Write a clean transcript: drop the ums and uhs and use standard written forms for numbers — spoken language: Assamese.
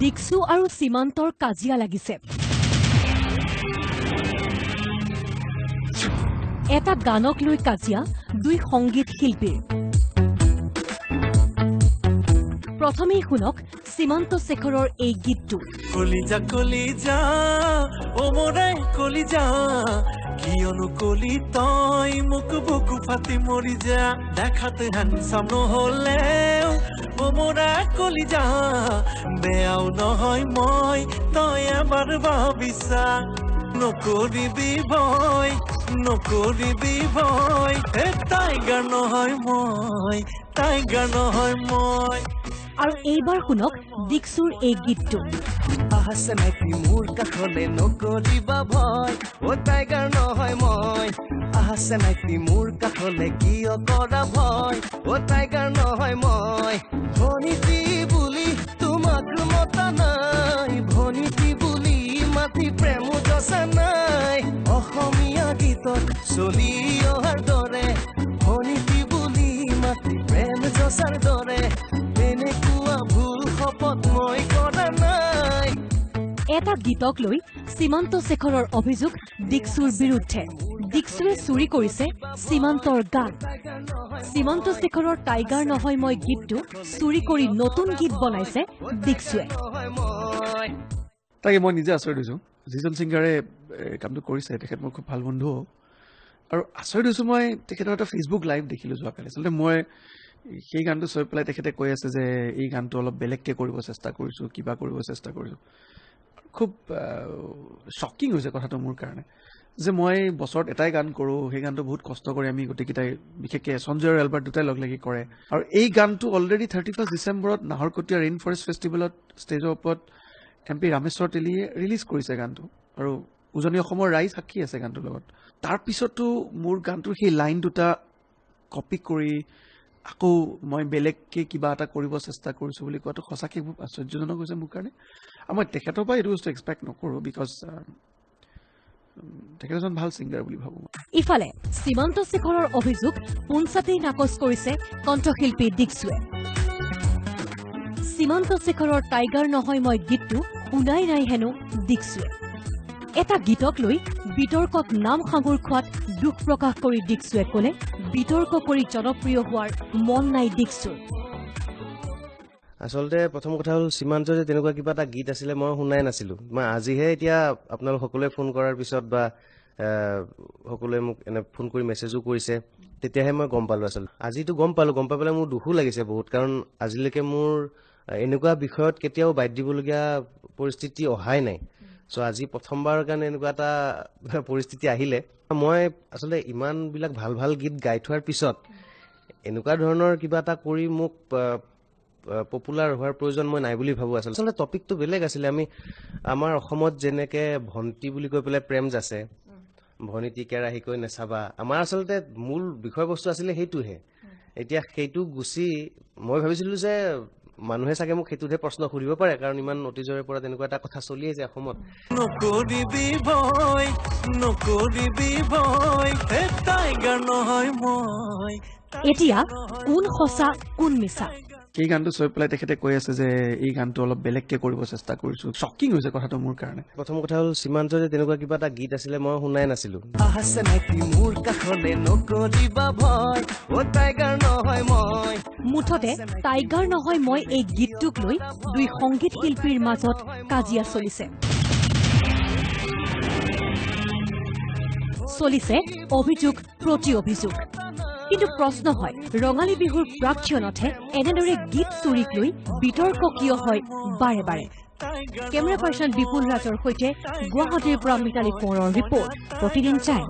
দিক্সু আৰু সীমান্তৰ কাজিয়া লাগিছে এটা গানক লৈ কাজিয়া দুই সংগীত শিল্পীৰ প্ৰথমেই শুনক সীমান্ত শেখৰৰ এই গীতটো কলিজা কলিজা ও মোৰে কলিজা কিয়নো কলি তই মোক বুকু ফাটি মৰি যা দেখাতে হ্যান্ডসাম নহলেও ও মোৰে কলিজা বেয়াও নহয় মই তই এবাৰ ভাবিছা নকৰিবি ভয় টাইগাৰ নহয় মই আৰু এইবাৰ শুনক দিক্সুৰ এই গীতটো আহাছে নাকি মোৰ কাষলে নকৰিবা ভয় ও টাইগাৰ নহয় মই আহাছে নাকি মোৰ কাষলে কিয় কৰা ভয় ও টাইগাৰ নহয় মই ভনিতি বুলি তোমাক মতা নাই ভনিতি বুলি মাতি প্ৰেম জচা নাই অসমীয়া গীতত চলি অহাৰ দৰে ভনিতি বুলি মাতি প্ৰেম জচাৰ দৰে এনেকুৱা ভুল শপত মই কৰা নাই এটা গীতক লৈ সীমান্ত শেখৰৰ অভিযোগ দিক্সুৰ বিৰুদ্ধে দিক্সুৱে চুৰি কৰিছে সীমান্তৰ গান সীমান্ত শেখৰৰ টাইগাৰ নহয় মই গীতটো চুৰি কৰি নতুন গীত বনাইছে দিক্সুৱে তাকে মই নিজে আচৰিত হৈছোঁ যিজন ছিংগাৰে কামটো কৰিছে তেখেত মোৰ খুব ভাল বন্ধু আৰু আচৰিত হৈছোঁ মই তেখেতৰ এটা ফেচবুক লাইভ দেখিলোঁ যোৱাকালি আচলতে মই সেই গানটো চাই পেলাই তেখেতে কৈ আছে যে এই গানটো অলপ বেলেগকৈ কৰিব চেষ্টা কৰিছোঁ কিবা কৰিব চেষ্টা কৰিছোঁ খুব শ্বকিং হৈছে কথাটো মোৰ কাৰণে যে মই বছৰত এটাই গান কৰোঁ সেই গানটো বহুত কষ্ট কৰি আমি গোটেইকেইটাই বিশেষকৈ সঞ্জয় আৰু এলবাৰ্ট দুটাই লগ লাগি কৰে আৰু এই গানটো অলৰেডি 31 ডিচেম্বৰত নাহৰকটীয়া ৰেইন ফৰেষ্ট ফেষ্টিভেলত ষ্টেজৰ ওপৰত MP ৰামেশ্বৰ তেলীয়ে ৰিলিজ কৰিছে গানটো আৰু উজনি অসমৰ ৰাইজ সাক্ষী আছে গানটোৰ লগত তাৰপিছতো মোৰ গানটোৰ সেই লাইন দুটা কপি কৰি আকৌ মই বেলেগকৈ কিবা এটা কৰিব চেষ্টা কৰিছোঁ বুলি কোৱাটো সঁচাকৈ খুব আশ্চৰ্যজনক হৈছে মোৰ কাৰণে আৰু মই তেখেতৰ পৰা এইটো বস্তু এক্সপেক্ট নকৰোঁ বিকজ তেখেত এজন ভাল ছিংগাৰ বুলি ভাবোঁ ইফালে সীমান্ত শেখৰৰ অভিযোগ পোনচাতেই নাকচ কৰিছে কণ্ঠশিল্পী দিক্সুৱে সীমান্ত শেখৰৰ টাইগাৰ নহয় মই গীতটো শুনাই নাই হেনো দিক্সুৱে এটা গীতক লৈ বিতৰ্কত নাম সাঙুৰ খোৱাত দুখ প্ৰকাশ কৰি দিক্সুৱে ক'লে বিতৰ্ক কৰি জনপ্ৰিয় হোৱাৰ মন নাই দিক্সুৰ আচলতে প্ৰথম কথা হ'ল সীমান্ত যে তেনেকুৱা কিবা এটা গীত আছিলে মই শুনাই নাছিলোঁ মই আজিহে এতিয়া আপোনালোক সকলোৱে ফোন কৰাৰ পিছত বা সকলোৱে মোক এনে ফোন কৰি মেছেজো কৰিছে তেতিয়াহে মই গম পালোঁ আচলতে আজিতো গম পাই পেলাই মোৰ দুখো লাগিছে বহুত কাৰণ আজিলৈকে মোৰ এনেকুৱা বিষয়ত কেতিয়াও বাদ দিবলগীয়া পৰিস্থিতি অহাই নাই চ' আজি প্ৰথমবাৰৰ কাৰণে এনেকুৱা এটা পৰিস্থিতি আহিলে মই আচলতে ইমানবিলাক ভাল ভাল গীত গাই থোৱাৰ পিছত এনেকুৱা ধৰণৰ কিবা এটা কৰি মোক পপুলাৰ হোৱাৰ প্ৰয়োজন মই নাই বুলি ভাবোঁ আচলতে টপিকটো বেলেগ আছিলে আমাৰ অসমত যেনেকৈ ভণ্টি বুলি কৈ পেলাই প্ৰেম যাছে ভনীতি কেৰাহীকৈ নেচাবা আমাৰ আচলতে মূল বিষয়বস্তু আছিলে সেইটোহে এতিয়া সেইটো গুচি মই ভাবিছিলোঁ যে মানুহে চাগে মোক সেইটোহে প্ৰশ্ন সুধিব পাৰে কাৰণ ইমান অতীজৰে পৰা তেনেকুৱা এটা কথা চলি আছে অসমত এতিয়া কোন সঁচা কোন মিছা সেই গানটো চাই পেলাই তেখেতে কৈ আছে যে এই গানটো অলপ বেলেগকৈ কৰিব চেষ্টা কৰিছোঁ শ্বকিং হৈছে কথাটো মোৰ কাৰণে প্ৰথম কথা হ'ল সীমান্ত যে তেনেকুৱা কিবা এটা গীত আছিলে মই শুনাই নাছিলোঁ আহাছে নাকি মোৰ কাষলে নকৰিবা ভয় ও টাইগাৰ নহয় মই মুঠতে টাইগাৰ নহয় মই এই গীতটোক লৈ দুই সংগীত শিল্পীৰ মাজত কাজিয়া চলিছে অভিযোগ প্ৰতি অভিযোগ কিন্তু প্ৰশ্ন হয় ৰঙালী বিহুৰ প্ৰাক্ষণতহে এনেদৰে গীত চুৰিক লৈ বিতৰ্ক কিয় হয় বাৰে বাৰে কেমেৰা পাৰ্চন বিপুল ৰাজৰ সৈতে গুৱাহাটীৰ পৰা মিতালী কোঁৱৰৰ ৰিপৰ্ট প্ৰতিদিন টাইম